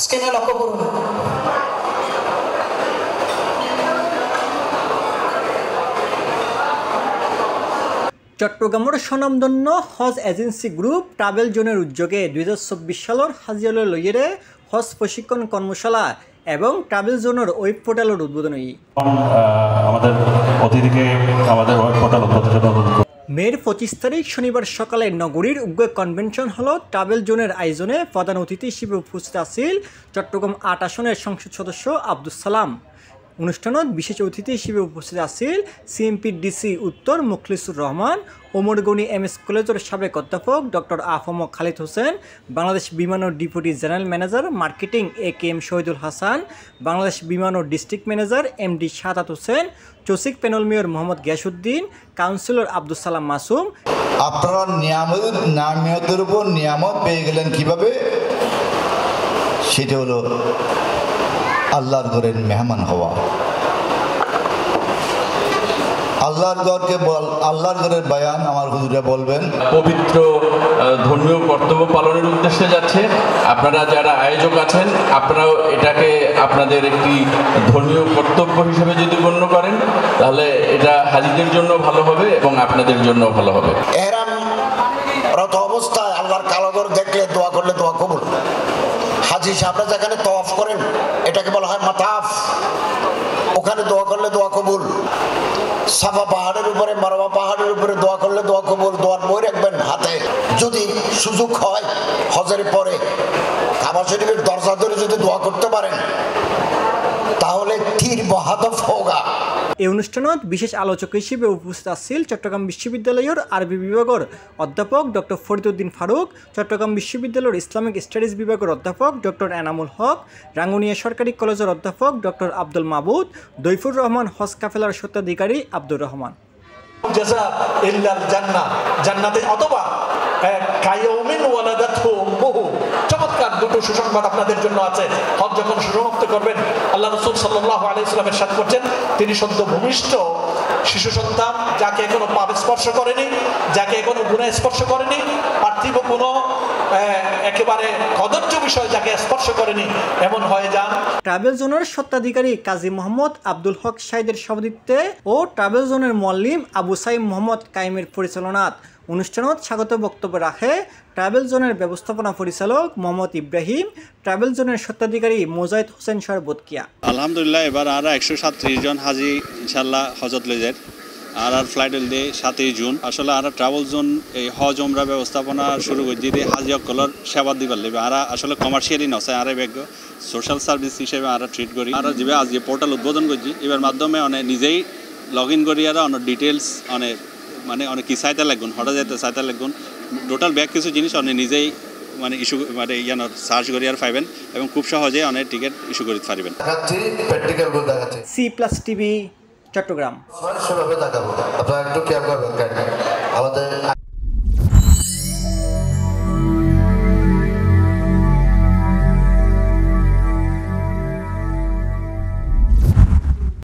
স্ক্রিনে লক্ষ্য করুন। চট্টগ্রামের স্বনামধন্য হজ এজেন্সি গ্রুপ ট্রাভেল জোনের উদ্যোগে 2024 সালের হাজিয়াল লইয়েরে হজ প্রশিক্ষণ কর্মশালা এবং ট্রাভেল জোনের ওয়েব পোর্টালের উদ্বোধনী আমাদের অতিথিকে আমাদের ওয়েব পোর্টাল উদ্বোধনের জন্য মের 25 তারিখ শনিবার সকালে নগরীর উগ্র কনভেনশন হল ট্রাভেল জোনের আয়োজনে প্রধান অতিথি হিসেবে উপস্থিত আছেন চট্টগ্রাম 8 আসনের সংসদ সদস্য আব্দুল সালাম। অনুষ্ঠানত বিশেষ অতিথি হিসেবে উপস্থিত আছেন সিএমপি ডিসি উত্তর মুখলিসুর রহমান, ওমরগনি এমএস কলেজের সাবেক অধ্যাপক ডক্টর আফম খালিদ হোসেন, বাংলাদেশ বিমানের deputy general manager marketing AKM Shahidul Hasan, Bangladesh বিমানের district manager MD Sadat Hossain, চসিক panel mayor Mohammad Giasuddin, councillor Abdul Salam Masum. আপনারা নিয়ামতের উপর নিয়ামত পেয়ে গেলেন কিভাবে? সেটা হলো আল্লাহর ঘরের মেহমান হওয়া। আল্লাহর ঘরের বয়ান আমার হুজুরে বলবেন। পবিত্র ধর্মীয় কর্তব্য পালনের উদ্দেশ্যে যাচ্ছে। আপনারা যারা আয়োজক আছেন, আপনারাও এটাকে আপনাদের একটি ধর্মীয় কর্তব্য হিসেবে যদি গণ্য করেন, তাহলে এটা হাজিদের জন্য ভালো হবে এবং আপনাদের জন্য ভালো হবে। এহরাম রত অবস্থায় আল্লাহর কালোঘর দেখলে দোয়া করলে দোয়া কবুল। হাজি সাহেবরা যেখানে তওয়াফ করেন এটাকে বলা হয় মাতাফ, ওখানে দোয়া করলে দোয়া কবুল। সাফা পাহাড়ের উপরে মারওয়া পাহাড়ের উপরে দোয়া করলে দোয়া কবুল। দোয়ার বই রাখবেন হাতে। যদি সুযোগ হয় হজের পরে কাবা শরীফের দরজা ধরে যদি দোয়া করতে পারেন তাহলে তীর বহাদফ হোগা। এই অনুষ্ঠানত বিশেষ আলোচক হিসেবে উপস্থিত আছেন চট্টগ্রাম বিশ্ববিদ্যালয়ের আরবি বিভাগের অধ্যাপক ডক্টর ফরিদউদ্দিন ফারুক, চট্টগ্রাম বিশ্ববিদ্যালয়ের ইসলামিক স্টাডিজ বিভাগের অধ্যাপক ডক্টর এনামুল হক, রাঙ্গুনিয়া সরকারি কলেজের অধ্যাপক ডক্টর আব্দুল মাবুদ, দৈফুর রহমান হজ কাফেলার স্বত্বাধিকারী আব্দুর রহমান। জাযা ইল্লাল জান্নাহ, জান্নাতে অথবা কায়াউমিন ওয়ালাদাতহু উম্মুহু। চমৎকার দুটো সুসংবাদ আপনাদের জন্য আছে। হজ যখন সমাপ্ত করবেন, আল্লাহ রাসূল সাল্লাল্লাহু আলাইহি ওয়াসাল্লাম ইরশাদ করছেন, তিনি সদ্য ভূমিষ্ঠ শিশু সন্তান, যাকে এখনো পাপ স্পর্শ করেনি, যাকে এখনো গুনাহ স্পর্শ করেনি, পার্থিব কোনো একেবারে কদর্য বিষয় যাকে স্পর্শ করেনি, এমন হয়ে যান। ট্রাভেল জোনের স্বত্বাধিকারী কাজী মোহাম্মদ আব্দুল হক সাইদের সভাপতিত্বে ও ট্রাভেল জোনের মুআল্লিম আবু সাইম মোহাম্মদ কাইমের পরিচালনাত অনুষ্ঠানত স্বাগত বক্তব্য রাখে ট্রাভেল জোনের ব্যবস্থাপনা পরিচালক মোহাম্মদ ইব্রাহিম, ট্রাভেল জোনের স্বত্বাধিকারী মোজাহিদ হোসেন সরবতকিয়া। আলহামদুলিল্লাহ, এবার আর 137 জন হাজি ইনশাল্লাহ হজত লই যায়। আর ফ্লাইট হল দিয়ে 7 জুন। আসলে আর ট্রাভেল জোন এই হজ ওমরা ব্যবস্থাপনা শুরু করে দিয়ে হাজি অকলর সেবা দিবার লাগবে। আর আসলে কমার্শিয়ালি নয়, আর ব্যাগ সোশ্যাল সার্ভিস হিসেবে আমরা ট্রিট করি। আর যে আজ যে পোর্টাল উদ্বোধন করছি, এবার মাধ্যমে অনেক নিজেই লগ ইন করি। আর অনেক ডিটেলস অনেক মানে অনেক কি চাইতে লাগুন, হঠাৎ যাইতে চাইতে লাগুন, টোটাল ব্যাগ কিছু জিনিস অনেক নিজেই মানে ইস্যু মানে ইয়ানোর সার্চ করি আর পাইবেন এবং খুব সহজে অনেক টিকিট ইস্যু করে পারবেন। C+TV চট্টগ্রাম। সেভাবে দেখাবো, আপনারা একটু খেয়াল করবেন। আমাদের